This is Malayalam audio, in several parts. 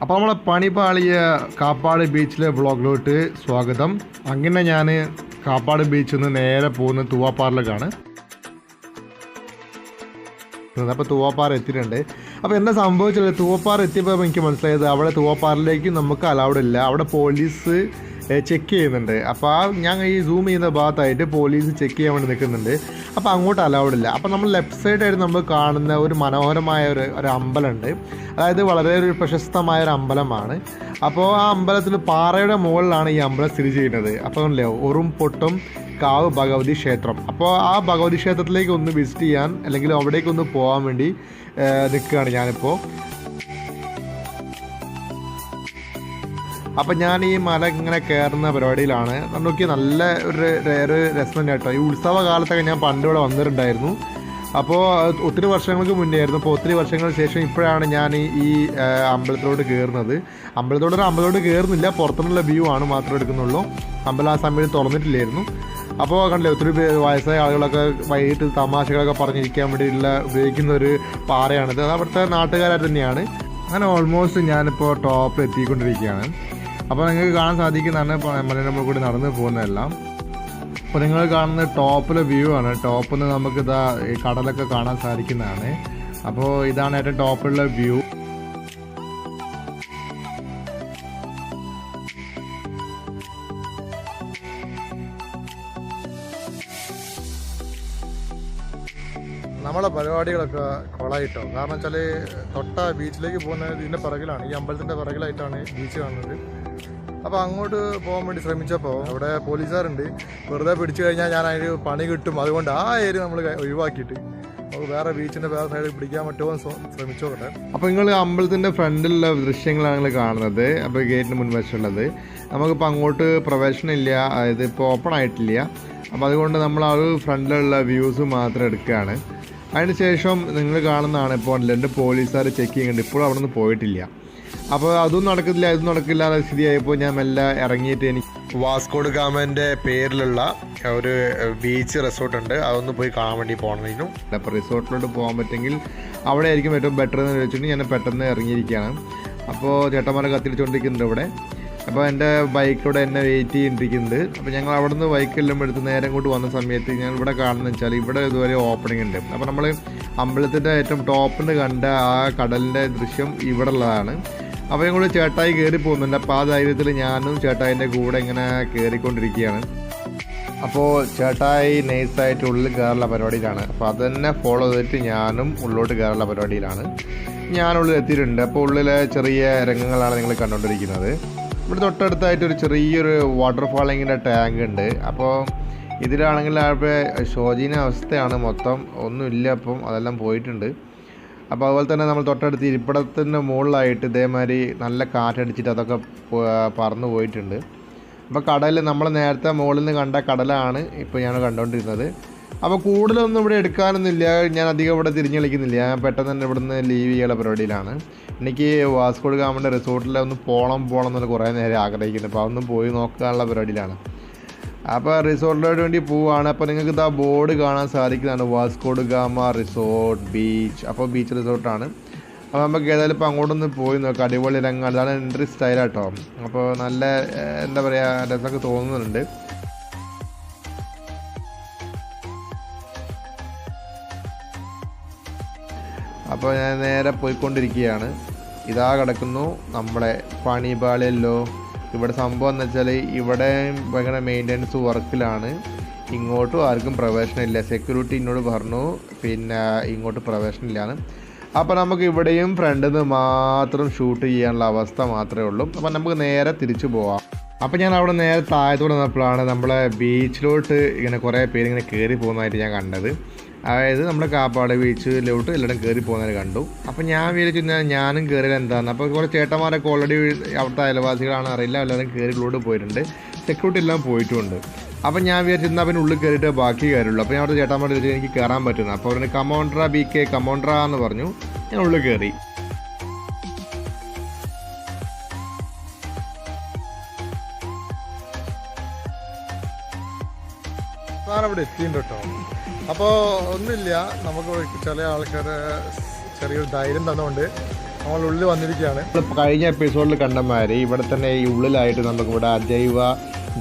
അപ്പോൾ നമ്മളെ പണിപാളിയ കാപ്പാട് ബീച്ചിലെ വ്ളോഗിലോട്ട് സ്വാഗതം. അങ്ങനെ ഞാൻ കാപ്പാട് ബീച്ചിൽ നിന്ന് നേരെ പോകുന്നത് തൂവാപ്പാറിലേക്കാണ്. അപ്പോൾ തൂവാപ്പാറ എത്തിയിട്ടുണ്ട്. അപ്പോൾ എന്താ സംഭവിച്ചത്, തൂവാപ്പാറ എത്തിയപ്പോൾ എനിക്ക് മനസ്സിലായത് അവിടെ തൂവാപ്പാറിലേക്ക് നമുക്ക് അലൗഡ് ഇല്ല. അവിടെ പോലീസ് ചെക്ക് ചെയ്യുന്നുണ്ട്. അപ്പോൾ ഞാൻ ഈ സൂം ചെയ്യുന്ന ഭാഗത്തായിട്ട് പോലീസ് ചെക്ക് ചെയ്യാൻ വേണ്ടി നിൽക്കുന്നുണ്ട്. അപ്പോൾ അങ്ങോട്ട് അലൗഡ് ഇല്ല. അപ്പോൾ നമ്മൾ ലെഫ്റ്റ് സൈഡായിട്ട് നമ്മൾ കാണുന്ന ഒരു മനോഹരമായ ഒരു അമ്പലമുണ്ട്. അതായത് വളരെ ഒരു പ്രശസ്തമായ ഒരു അമ്പലമാണ്. അപ്പോൾ ആ അമ്പലത്തിൽ പാറയുടെ മുകളിലാണ് ഈ അമ്പലം സ്ഥിതി ചെയ്യുന്നത്. അപ്പോൾ അല്ലേ ഉറും പൊട്ടും കാവ് ഭഗവതി ക്ഷേത്രം. അപ്പോൾ ആ ഭഗവതി ക്ഷേത്രത്തിലേക്ക് ഒന്ന് വിസിറ്റ് ചെയ്യാൻ അല്ലെങ്കിൽ അവിടേക്കൊന്ന് പോകാൻ വേണ്ടി നിൽക്കുകയാണ് ഞാനിപ്പോൾ. അപ്പം ഞാൻ ഈ മല ഇങ്ങനെ കയറുന്ന പരിപാടിയിലാണ്. നോക്കി നല്ല ഒരു രസം കേട്ടോ. ഈ ഉത്സവ കാലത്തൊക്കെ ഞാൻ പണ്ട് ഇവിടെ വന്നിട്ടുണ്ടായിരുന്നു. അപ്പോൾ ഒത്തിരി വർഷങ്ങൾക്ക് മുന്നേ ആയിരുന്നു. അപ്പോൾ ഒത്തിരി വർഷങ്ങൾക്ക് ശേഷം ഇപ്പോഴാണ് ഞാൻ ഈ അമ്പലത്തിലോട്ട് കയറുന്നത്. അമ്പലത്തോട്ട് കയറുന്നില്ല, പുറത്തുനിന്നുള്ള വ്യൂ ആണ് മാത്രം എടുക്കുന്നുള്ളൂ. അമ്പലം ആ സമയത്ത് തുറന്നിട്ടില്ലായിരുന്നു. അപ്പോൾ കണ്ടില്ലേ, ഒത്തിരി വയസ്സായ ആളുകളൊക്കെ വൈകിട്ട് തമാശകളൊക്കെ പറഞ്ഞിരിക്കാൻ വേണ്ടിയിട്ടുള്ള ഉപയോഗിക്കുന്ന ഒരു പാറയാണിത്. അത് അവിടുത്തെ നാട്ടുകാരായിട്ട് തന്നെയാണ്. അങ്ങനെ ഓൾമോസ്റ്റ് ഞാനിപ്പോൾ ടോപ്പിൽ എത്തിക്കൊണ്ടിരിക്കുകയാണ്. അപ്പോൾ നിങ്ങൾക്ക് കാണാൻ സാധിക്കുന്നതാണ് മലയുടെ മുകളിൽ കൂടി നടന്ന് പോകുന്നതെല്ലാം. അപ്പോൾ നിങ്ങൾ കാണുന്ന ടോപ്പിലെ വ്യൂ ആണ്. ടോപ്പിൽ നിന്ന് നമുക്കിതാ ഈ കടലൊക്കെ കാണാൻ സാധിക്കുന്നതാണ്. അപ്പോൾ ഇതാണ് ഏറ്റവും ടോപ്പിലുള്ള വ്യൂ. നമ്മളെ പരിപാടികളൊക്കെ കൊളായിട്ടോ. കാരണം വെച്ചാൽ തൊട്ട ബീച്ചിലേക്ക് പോകുന്ന ഇതിൻ്റെ പിറകിലാണ്, ഈ അമ്പലത്തിൻ്റെ പിറകിലായിട്ടാണ് ബീച്ച് കാണുന്നത്. അപ്പോൾ അങ്ങോട്ട് പോകാൻ വേണ്ടി ശ്രമിച്ചപ്പോൾ അവിടെ പോലീസുകാരുണ്ട്. വെറുതെ പിടിച്ചു കഴിഞ്ഞാൽ ഞാൻ അതിന് പണി കിട്ടും, അതുകൊണ്ട് ആ ഏരിയ നമ്മൾ ഒഴിവാക്കിയിട്ട് നമുക്ക് വേറെ ബീച്ചിൻ്റെ വേറെ സൈഡിൽ പിടിക്കാൻ പറ്റുമോ എന്ന് ശ്രമിച്ചോട്ടെ. അപ്പോൾ നിങ്ങൾ അമ്പലത്തിൻ്റെ ഫ്രണ്ടിലുള്ള ദൃശ്യങ്ങളാണ് നിങ്ങൾ കാണുന്നത്. അപ്പോൾ ഗേറ്റിന് മുൻവശമുള്ളത് നമുക്കിപ്പോൾ അങ്ങോട്ട് പ്രവേശനം ഇല്ല, അതായത് ഇപ്പോൾ ഓപ്പൺ ആയിട്ടില്ല. അപ്പോൾ അതുകൊണ്ട് നമ്മൾ ആ ഒരു ഫ്രണ്ടിലുള്ള വ്യൂസ് മാത്രം എടുക്കുകയാണ്. അതിനുശേഷം നിങ്ങൾ കാണുന്നതാണ് ഇപ്പോൾ 2 പോലീസുകാർ ചെക്ക് ചെയ്യുന്നുണ്ട്. ഇപ്പോഴും അവിടെ നിന്ന് പോയിട്ടില്ല. അപ്പോൾ അതും നടക്കില്ല ഇതും നടക്കില്ല എന്ന സ്ഥിതിയായപ്പോൾ ഞാൻ മെല്ലെ ഇറങ്ങിയിട്ട് എനിക്ക് വാസ്കോഡ് ഗാമൻ്റെ പേരിലുള്ള ഒരു ബീച്ച് റിസോർട്ടുണ്ട്, അതൊന്ന് പോയി കാണാൻ വേണ്ടി പോകണമായിരുന്നു. അപ്പോൾ റിസോർട്ടിലോട്ട് പോകാൻ പറ്റുമെങ്കിൽ അവിടെ ആയിരിക്കും ഏറ്റവും ബെറ്റർ എന്ന് വെച്ചിട്ട് ഞാൻ പെട്ടെന്ന് ഇറങ്ങിയിരിക്കുകയാണ്. അപ്പോൾ ചേട്ടന്മാരെ കത്തിരിച്ചുകൊണ്ടിരിക്കുന്നുണ്ട് ഇവിടെ. അപ്പോൾ എൻ്റെ ബൈക്കിലൂടെ എന്നെ വെയിറ്റ് ചെയ്തിരിക്കുന്നുണ്ട്. അപ്പോൾ ഞങ്ങൾ അവിടെ നിന്ന് ബൈക്കെല്ലാം എടുത്ത് നേരെ ഇങ്ങോട്ട് വന്ന സമയത്ത് ഞാൻ ഇവിടെ കാണുന്നത് വെച്ചാൽ ഇവിടെ ഇതുവരെ ഓപ്പണിംഗ് ഉണ്ട്. അപ്പോൾ നമ്മൾ അമ്പലത്തിൻ്റെ ഏറ്റവും ടോപ്പിൽ കണ്ട ആ കടലിൻ്റെ ദൃശ്യം ഇവിടെ ഉള്ളതാണ്. അപ്പോൾ ഞങ്ങൾ ചേട്ടായി കയറി പോകുന്നുണ്ട്. അപ്പോൾ ആ ധൈര്യത്തിൽ ഞാനും ചേട്ടായിൻ്റെ കൂടെ ഇങ്ങനെ കയറിക്കൊണ്ടിരിക്കുകയാണ്. അപ്പോൾ ചേട്ടായി നൈസായിട്ട് ഉള്ളിൽ കയറുള്ള പരിപാടിയിലാണ്. അപ്പോൾ അത് തന്നെ ഫോളോ ചെയ്തിട്ട് ഞാനും ഉള്ളിലോട്ട് കയറുള്ള പരിപാടിയിലാണ്. ഞാനുള്ളിൽ എത്തിയിട്ടുണ്ട്. അപ്പോൾ ഉള്ളിലെ ചെറിയ രംഗങ്ങളാണ് നിങ്ങൾ കണ്ടുകൊണ്ടിരിക്കുന്നത്. ഇവിടെ തൊട്ടടുത്തായിട്ടൊരു ചെറിയൊരു വാട്ടർഫാളിങ്ങിൻ്റെ ടാങ്ക് ഉണ്ട്. അപ്പോൾ ഇതിലാണെങ്കിൽ അവിടെ ശോചീന അവസ്ഥയാണ്, മൊത്തം ഒന്നുമില്ല. അപ്പം അതെല്ലാം പോയിട്ടുണ്ട്. അപ്പോൾ അതുപോലെ തന്നെ നമ്മൾ തൊട്ടടുത്ത് ഇരിപ്പിടത്തിൻ്റെ മുകളിലായിട്ട് ഇതേമാതിരി നല്ല കാറ്റടിച്ചിട്ട് അതൊക്കെ പറന്നു പോയിട്ടുണ്ട്. അപ്പോൾ കടൽ നമ്മൾ നേരത്തെ മുകളിൽ നിന്ന് കണ്ട കടലാണ് ഇപ്പോൾ ഞാൻ കണ്ടുകൊണ്ടിരുന്നത്. അപ്പോൾ കൂടുതലൊന്നും ഇവിടെ എടുക്കാനൊന്നുമില്ല. ഞാൻ അധികം ഇവിടെ തിരിഞ്ഞ് കളിക്കുന്നില്ല. ഞാൻ പെട്ടെന്ന് തന്നെ ഇവിടുന്ന് ലീവ് ചെയ്യാനുള്ള പരിപാടിയിലാണ്. എനിക്ക് വാസ്കോഡ് ഗാമൻ്റെ റിസോർട്ടിൽ ഒന്ന് പോകണം എന്നുള്ള കുറേ നേരം ആഗ്രഹിക്കുന്നു. അപ്പോൾ അതൊന്നും പോയി നോക്കാനുള്ള പരിപാടിയിലാണ്. അപ്പോൾ റിസോർട്ടിലോട്ട് വേണ്ടി പോവുകയാണ്. അപ്പോൾ നിങ്ങൾക്ക് ഇതാ ബോർഡ് കാണാൻ സാധിക്കുന്നതാണ്, വാസ്കോഡ് ഗാമ റിസോർട്ട് ബീച്ച്. അപ്പോൾ ബീച്ച് റിസോർട്ടാണ്. അപ്പോൾ നമുക്ക് ഏതായാലും ഇപ്പോൾ അങ്ങോട്ടൊന്ന് പോയി നോക്കാം. അടിപൊളി രംഗം, അതാണ് എൻട്രി സ്റ്റൈലാട്ടോ. അപ്പോൾ നല്ല എന്താ പറയുക, രസമൊക്കെ തോന്നുന്നുണ്ട്. അപ്പോൾ ഞാൻ നേരെ പോയിക്കൊണ്ടിരിക്കുകയാണ്. ഇതാ കിടക്കുന്നു നമ്മുടെ പണിപാളിയല്ലോ. ഇവിടെ സംഭവം എന്ന് വെച്ചാൽ ഇവിടെ ഭയങ്കര മെയിൻ്റനൻസ് വർക്കിലാണ്. ഇങ്ങോട്ടും ആർക്കും പ്രവേശനമില്ല. സെക്യൂരിറ്റി എന്നോട് പറഞ്ഞു പിന്നെ ഇങ്ങോട്ട് പ്രവേശനമില്ലാന്ന്. അപ്പോൾ നമുക്ക് ഇവിടെയും ഫ്രണ്ടിൽ നിന്ന് മാത്രം ഷൂട്ട് ചെയ്യാനുള്ള അവസ്ഥ മാത്രമേ ഉള്ളൂ. അപ്പോൾ നമുക്ക് നേരെ തിരിച്ചു പോവാം. അപ്പോൾ ഞാൻ അവിടെ നേരെ താഴത്തോടെ വന്നപ്പോഴാണ് നമ്മളെ ബീച്ചിലോട്ട് ഇങ്ങനെ കുറേ പേര് ഇങ്ങനെ കയറി പോകുന്നതായിട്ട് ഞാൻ കണ്ടത്. അതായത് നമ്മുടെ കാപ്പാട് ബീച്ചിലോട്ട് എല്ലായിടും കയറി പോകുന്നതിന് കണ്ടു. അപ്പോൾ ഞാൻ വിചാരിച്ചു ഞാനും കയറിയത് എന്താണെന്ന്. അപ്പോൾ കുറേ ചേട്ടന്മാരൊക്കെ ഓൾറെഡി അവിടുത്തെ അയൽവാസികളാണ് അറിയില്ല, എല്ലാവരും കയറി ഉള്ളിലോട്ട് പോയിട്ടുണ്ട്. സെക്യൂരിറ്റി എല്ലാം പോയിട്ടുമുണ്ട്. അപ്പോൾ ഞാൻ വിചാരിച്ചിരുന്നാൽ പിന്നെ ഉള്ളിൽ കയറിയിട്ട് ബാക്കി കയറുള്ളൂ. അപ്പോൾ ഞാൻ അവിടെ ചേട്ടന്മാർ ചോദിച്ചാൽ എനിക്ക് കയറാൻ പറ്റുന്നു. അപ്പോൾ അവരുടെ കമോണ്ട്ര BK കമോണ്ട്ര എന്ന് പറഞ്ഞു. ഞാൻ ഉള്ളിൽ കയറി. അവിടെ എത്തിയിട്ടുണ്ട് കേട്ടോ. അപ്പോൾ ഒന്നുമില്ല, നമുക്ക് ചില ആൾക്കാർ ചെറിയൊരു ധൈര്യം തന്നുകൊണ്ട് നമ്മൾ ഉള്ളിൽ വന്നിരിക്കുകയാണ്. കഴിഞ്ഞ എപ്പിസോഡിൽ കണ്ടമാതിരി ഇവിടെ തന്നെ ഈ ഉള്ളിലായിട്ട് നമുക്കിവിടെ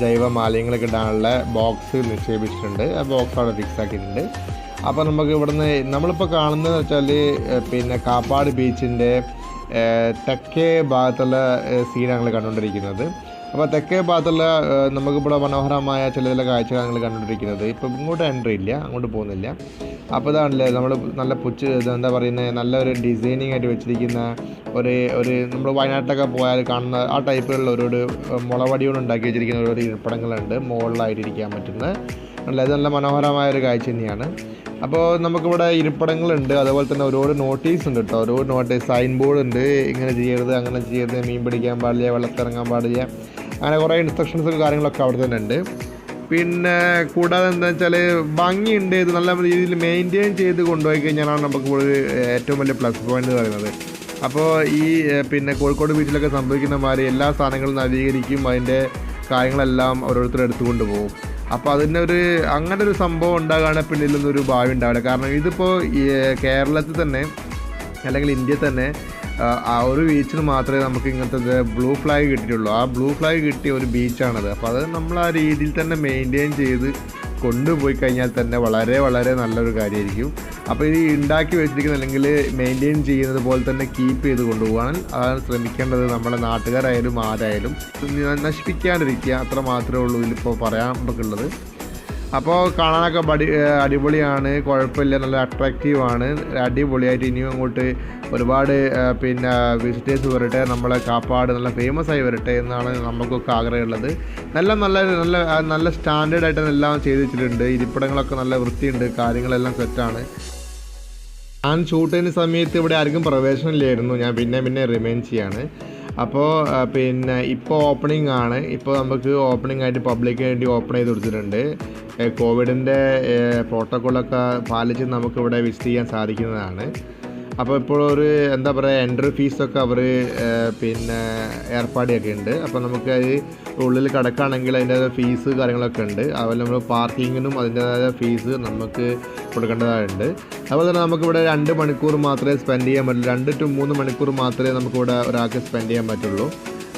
ജൈവ മാലിന്യങ്ങളൊക്കെ ഇടാനുള്ള ബോക്സ് നിക്ഷേപിച്ചിട്ടുണ്ട്. ആ ബോക്സ് അവിടെ ഫിക്സ് ആക്കിയിട്ടുണ്ട്. അപ്പോൾ നമുക്ക് ഇവിടുന്ന് നമ്മളിപ്പോൾ കാണുന്നതെന്ന് വെച്ചാൽ പിന്നെ കാപ്പാട് ബീച്ചിൻ്റെ തെക്കേ ഭാഗത്തുള്ള സീനാണ് ഞങ്ങൾ കണ്ടുകൊണ്ടിരിക്കുന്നത്. അപ്പോൾ തെക്കേ ഭാഗത്തുള്ള നമുക്കിവിടെ മനോഹരമായ ചില കാഴ്ചകൾ ഞങ്ങൾ കണ്ടുകൊണ്ടിരിക്കുന്നത്. ഇപ്പം ഇങ്ങോട്ട് എൻട്രി ഇല്ല, അങ്ങോട്ട് പോകുന്നില്ല. അപ്പോൾ ഇതാണല്ലേ നമ്മൾ നല്ല എന്താ പറയുന്നത്, നല്ലൊരു ഡിസൈനിങ് ആയിട്ട് വെച്ചിരിക്കുന്ന ഒരു നമ്മൾ വയനാട്ടിലൊക്കെ പോയാൽ കാണുന്ന ആ ടൈപ്പിലുള്ള ഒരു മുളവടി കൊണ്ട് ഉണ്ടാക്കി വെച്ചിരിക്കുന്ന ഒരു ഇരിപ്പിടങ്ങളുണ്ട് മുകളിലായിട്ടിരിക്കാൻ പറ്റുന്നത്. അത് നല്ല മനോഹരമായ ഒരു കാഴ്ച തന്നെയാണ്. അപ്പോൾ നമുക്കിവിടെ ഇരിപ്പിടങ്ങളുണ്ട്, അതുപോലെ തന്നെ ഒരുപാട് നോട്ടീസ് ഉണ്ട് കേട്ടോ. ഒരു നോട്ടീസ് സൈൻ ബോർഡ് ഉണ്ട്, ഇങ്ങനെ ചെയ്യരുത്, അങ്ങനെ ചെയ്യരുത്, മീൻ പിടിക്കാൻ പാടില്ല, വെള്ളത്തിറങ്ങാൻ പാടില്ല, അങ്ങനെ കുറേ ഇൻസ്ട്രക്ഷൻസും കാര്യങ്ങളൊക്കെ അവിടെ തന്നെ ഉണ്ട്. പിന്നെ കൂടാതെ എന്താ വെച്ചാൽ ഭംഗിയുണ്ട്. ഇത് നല്ല രീതിയിൽ മെയിൻറ്റെയിൻ ചെയ്ത് കൊണ്ടുപോയി കഴിഞ്ഞാലാണ് നമുക്ക് ഏറ്റവും വലിയ പ്ലസ് പോയിന്റ് പറയുന്നത്. അപ്പോൾ ഈ പിന്നെ കോഴിക്കോട് ബീച്ചിലൊക്കെ സംഭവിക്കുന്ന മാതിരി എല്ലാ സാധനങ്ങളും നവീകരിക്കും, അതിൻ്റെ കാര്യങ്ങളെല്ലാം ഓരോരുത്തർ എടുത്തുകൊണ്ട് പോകും. അപ്പോൾ അങ്ങനെ ഒരു സംഭവം ഉണ്ടാകുകയാണെങ്കിൽ പിന്നിലൊന്നും ഒരു ഭാവി ഉണ്ടാവില്ല. കാരണം ഇതിപ്പോൾ കേരളത്തിൽ തന്നെ അല്ലെങ്കിൽ ഇന്ത്യയിൽ തന്നെ ആ ഒരു ബീച്ചിന് മാത്രമേ നമുക്ക് ഇങ്ങനത്തെ ബ്ലൂ ഫ്ലാഗ് കിട്ടിയിട്ടുള്ളൂ. ആ ബ്ലൂ ഫ്ലാഗ് കിട്ടിയ ഒരു ബീച്ചാണത്. അപ്പോൾ അത് നമ്മൾ ആ രീതിയിൽ തന്നെ മെയിൻറ്റെയിൻ ചെയ്ത് കൊണ്ടുപോയി കഴിഞ്ഞാൽ തന്നെ വളരെ വളരെ നല്ലൊരു കാര്യമായിരിക്കും. അപ്പോൾ ഇത് ഉണ്ടാക്കി വെച്ചിരിക്കുന്ന അല്ലെങ്കിൽ മെയിൻറ്റെയിൻ ചെയ്യുന്നത് പോലെ തന്നെ കീപ്പ് ചെയ്ത് കൊണ്ടുപോകാൻ അതാണ് ശ്രമിക്കേണ്ടത്. നമ്മുടെ നാട്ടുകാരായാലും ആരായാലും നശിപ്പിക്കാണ്ടിരിക്കുക, അത്ര മാത്രമേ ഉള്ളൂ ഇതിലിപ്പോൾ പറയാൻ നമുക്കുള്ളത്. അപ്പോൾ കാണാനൊക്കെ അടിപൊളിയാണ്, കുഴപ്പമില്ല, നല്ല അട്രാക്റ്റീവാണ്, അടിപൊളിയായിട്ട് ഇനിയും അങ്ങോട്ട് ഒരുപാട് പിന്നെ വിസിറ്റേഴ്സ് വരട്ടെ, നമ്മളെ കാപ്പാട് നല്ല ഫേമസ് ആയി വരട്ടെ എന്നാണ് നമുക്കൊക്കെ ആഗ്രഹമുള്ളത്. നല്ല സ്റ്റാൻഡേർഡായിട്ട് എല്ലാം ചെയ്ത് വെച്ചിട്ടുണ്ട്. ഇരിപ്പിടങ്ങളൊക്കെ നല്ല വൃത്തിയുണ്ട്, കാര്യങ്ങളെല്ലാം സെറ്റാണ്. ഞാൻ ഷൂട്ട് ചെയ്യുന്ന സമയത്ത് ഇവിടെ ആർക്കും പ്രവേശനമില്ലായിരുന്നു. ഞാൻ പിന്നെ റിമൈൻ ചെയ്യാണ്. അപ്പോൾ പിന്നെ ഇപ്പോൾ ഓപ്പണിംഗ് ആണ്. ഇപ്പോൾ നമുക്ക് ഓപ്പണിംഗ് ആയിട്ട് പബ്ലിക്കിന് വേണ്ടി ഓപ്പൺ ചെയ്ത് കൊടുത്തിട്ടുണ്ട്. കോവിഡിൻ്റെ പ്രോട്ടോക്കോളൊക്കെ പാലിച്ച് നമുക്കിവിടെ വിസിറ്റ് ചെയ്യാൻ സാധിക്കുന്നതാണ്. അപ്പോൾ ഇപ്പോൾ എന്താ പറയുക, എൻട്രി ഫീസൊക്കെ അവർ പിന്നെ ഏർപ്പാടിയൊക്കെ ഉണ്ട്. അപ്പോൾ നമുക്ക് അത് ഉള്ളിൽ കിടക്കുകയാണെങ്കിൽ അതിൻ്റേതായ ഫീസ് കാര്യങ്ങളൊക്കെ ഉണ്ട്. അതുപോലെ നമ്മൾ പാർക്കിങ്ങിനും അതിൻ്റേതായ ഫീസ് നമുക്ക് കൊടുക്കേണ്ടതായിട്ടുണ്ട്. അതുപോലെ തന്നെ നമുക്കിവിടെ 2 മണിക്കൂർ മാത്രമേ സ്പെൻഡ് ചെയ്യാൻ പറ്റുള്ളൂ. 2 to 3 മണിക്കൂർ മാത്രമേ നമുക്കിവിടെ ഒരാൾക്ക് സ്പെൻഡ് ചെയ്യാൻ പറ്റുള്ളൂ.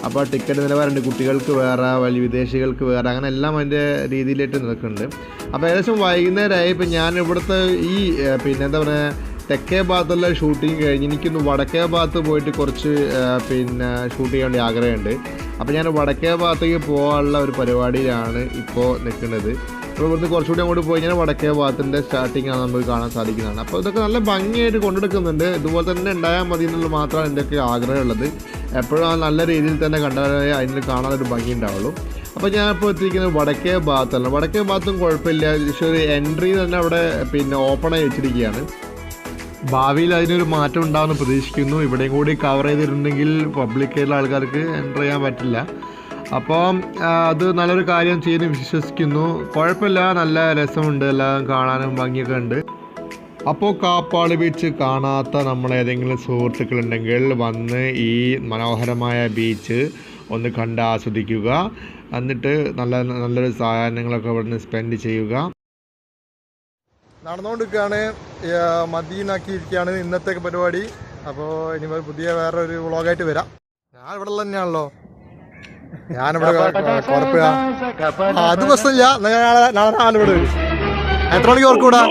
അപ്പോൾ ടിക്കറ്റ് നിലവാരമുണ്ട്, കുട്ടികൾക്ക് വേറെ, വലിയ വിദേശികൾക്ക് വേറെ, അങ്ങനെ എല്ലാം അതിൻ്റെ രീതിയിലായിട്ട് നിൽക്കുന്നുണ്ട്. അപ്പോൾ ഏകദേശം വൈകുന്നേരമായി. ഇപ്പോൾ ഞാൻ ഇവിടുത്തെ ഈ പിന്നെ എന്താ പറയുക, തെക്കേ ഭാഗത്തുള്ള ഷൂട്ടിങ് കഴിഞ്ഞ് എനിക്കൊന്ന് വടക്കേ ഭാഗത്ത് പോയിട്ട് കുറച്ച് പിന്നെ ഷൂട്ട് ചെയ്യാൻ വേണ്ടി ആഗ്രഹമുണ്ട്. അപ്പോൾ ഞാൻ വടക്കേ ഭാഗത്തേക്ക് പോകാനുള്ള ഒരു പരിപാടിയിലാണ് ഇപ്പോൾ നിൽക്കുന്നത്. അപ്പോൾ ഇവിടുന്ന് കുറച്ചുകൂടി അങ്ങോട്ട് പോയി കഴിഞ്ഞാൽ വടക്കേ ഭാഗത്തിൻ്റെ സ്റ്റാർട്ടിങ്ങാണ് നമുക്ക് കാണാൻ സാധിക്കുന്നതാണ്. അപ്പോൾ ഇതൊക്കെ നല്ല ഭംഗിയായിട്ട് കൊണ്ടെടുക്കുന്നുണ്ട്. ഇതുപോലെ തന്നെ ഉണ്ടായാൽ മതി എന്നുള്ളത് മാത്രമാണ് എൻ്റെയൊക്കെ ആഗ്രഹമുള്ളത്. എപ്പോഴും ആ നല്ല രീതിയിൽ തന്നെ കണ്ടാലേ അതിന് കാണാനൊരു ഭംഗി ഉണ്ടാവുള്ളൂ. അപ്പോൾ ഞാനിപ്പോൾ എത്തിയിരിക്കുന്നത് വടക്കേ ഭാഗത്തല്ല. വടക്കേ ഭാഗത്തും കുഴപ്പമില്ല, പക്ഷേ ഒരു എൻട്രി തന്നെ അവിടെ പിന്നെ ഓപ്പണായി വെച്ചിരിക്കുകയാണ്. ഭാവിയിൽ അതിനൊരു മാറ്റം ഉണ്ടാകുമെന്ന് പ്രതീക്ഷിക്കുന്നു. ഇവിടെയും കൂടി കവർ ചെയ്തിട്ടുണ്ടെങ്കിൽ പബ്ലിക്കായിട്ടുള്ള ആൾക്കാർക്ക് എൻ്റർ ചെയ്യാൻ പറ്റില്ല. അപ്പോൾ അത് നല്ലൊരു കാര്യം ചെയ്യുന്നു വിശ്വസിക്കുന്നു. കുഴപ്പമില്ല, നല്ല രസമുണ്ട്, എല്ലാം കാണാനും ഭംഗിയൊക്കെ ഉണ്ട്. അപ്പോൾ കാപ്പാട് ബീച്ച് കാണാത്ത നമ്മളേതെങ്കിലും സുഹൃത്തുക്കളുണ്ടെങ്കിൽ വന്ന് ഈ മനോഹരമായ ബീച്ച് ഒന്ന് കണ്ട് ആസ്വദിക്കുക. എന്നിട്ട് നല്ലൊരു സാധനങ്ങളൊക്കെ ഇവിടുന്ന് സ്പെൻഡ് ചെയ്യുക. നടന്നുകൊണ്ടിരിക്കുകയാണ്, മദീനാക്കിയിരിക്കുകയാണ് ഇന്നത്തെ പരിപാടി. അപ്പോൾ ഇനി പുതിയ വേറൊരു വ്ളോഗായിട്ട് വരാം. ഞാൻ ഇവിടെ തന്നെയാണല്ലോ, ഞാനിവിടെ അത് പ്രശ്നമില്ല. നാളെ ഇവിടെ വരും. എത്ര മണിക്ക് ഓർക്കൂടാ?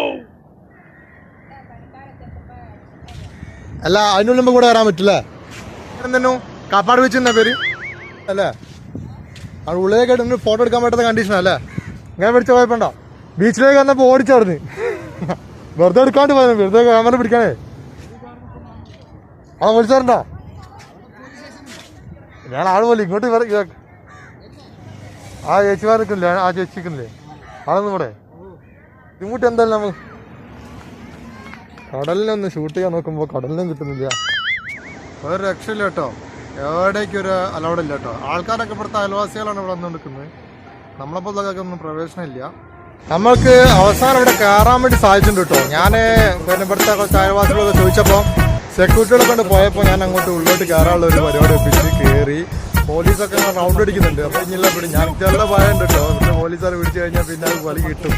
അല്ല, അതിനുള്ളിൽ കൂടെ വരാൻ പറ്റില്ലേ? എന്തെന്നു കാപ്പാട് വെച്ച് എന്നാ പേര് അല്ലേ? അവിടെ ഉള്ളിലേക്ക് ആയിട്ട് ഫോട്ടോ എടുക്കാൻ പറ്റാത്ത കണ്ടീഷനല്ലേ? ഇങ്ങനെ പിടിച്ച പോയപ്പോണ്ടോ ബീച്ചിലേക്ക് വന്നപ്പോൾ ഓടിച്ചവിടുന്ന് വെറുതെ എടുക്കാണ്ട് പോയത്, വെറുതെ ക്യാമറ പിടിക്കാനേ. ആ വിളിച്ചാറുണ്ടോ? ഞാൻ ആള് പോലെ ഇങ്ങോട്ട് ആ ചേച്ചിമാർ നിൽക്കുന്നില്ലേ? ആ ചേച്ചി നിൽക്കുന്നില്ലേ? ആളൊന്നും കൂടെ ഇങ്ങോട്ട് എന്തായാലും നമ്മൾ കടലിനൊന്ന് ഷൂട്ട് ചെയ്യാൻ നോക്കുമ്പോൾ കടലിനും കിട്ടുന്നില്ല. ഒരു രക്ഷയില്ല കേട്ടോ, എവിടേക്കും ഒരു അലൗഡ് ഇല്ല കേട്ടോ. ആൾക്കാരൊക്കെ ഇവിടുത്തെ അയൽവാസികളാണ് ഇവിടെ വന്നുകൊടുക്കുന്നത്. നമ്മളെപ്പോലൊക്കെ ഒന്നും പ്രവേശനമില്ല. നമ്മൾക്ക് അവസാനം ഇവിടെ കയറാൻ വേണ്ടി സാധിച്ചിട്ടുണ്ട് കേട്ടോ. ഞാൻ പിന്നെ ഇവിടുത്തെ കുറച്ച് അയൽവാസികളൊക്കെ ചോദിച്ചപ്പോൾ സെക്യൂരിറ്റികളെ കൊണ്ട് പോയപ്പോൾ ഞാൻ അങ്ങോട്ട് ഉള്ളോട്ട് കയറാനുള്ള ഒരു പരിപാടി ഒപ്പിച്ച് കയറി. പോലീസൊക്കെ റൗണ്ട് അടിക്കുന്നുണ്ട്. അപ്പോൾ ഇനിയുള്ള പിടി ഞാൻ ചെറുതെ ഭയമുണ്ട് കേട്ടോ. പിന്നെ പോലീസുകാർ പിടിച്ചു കഴിഞ്ഞാൽ പിന്നെ അത് വലി കിട്ടും.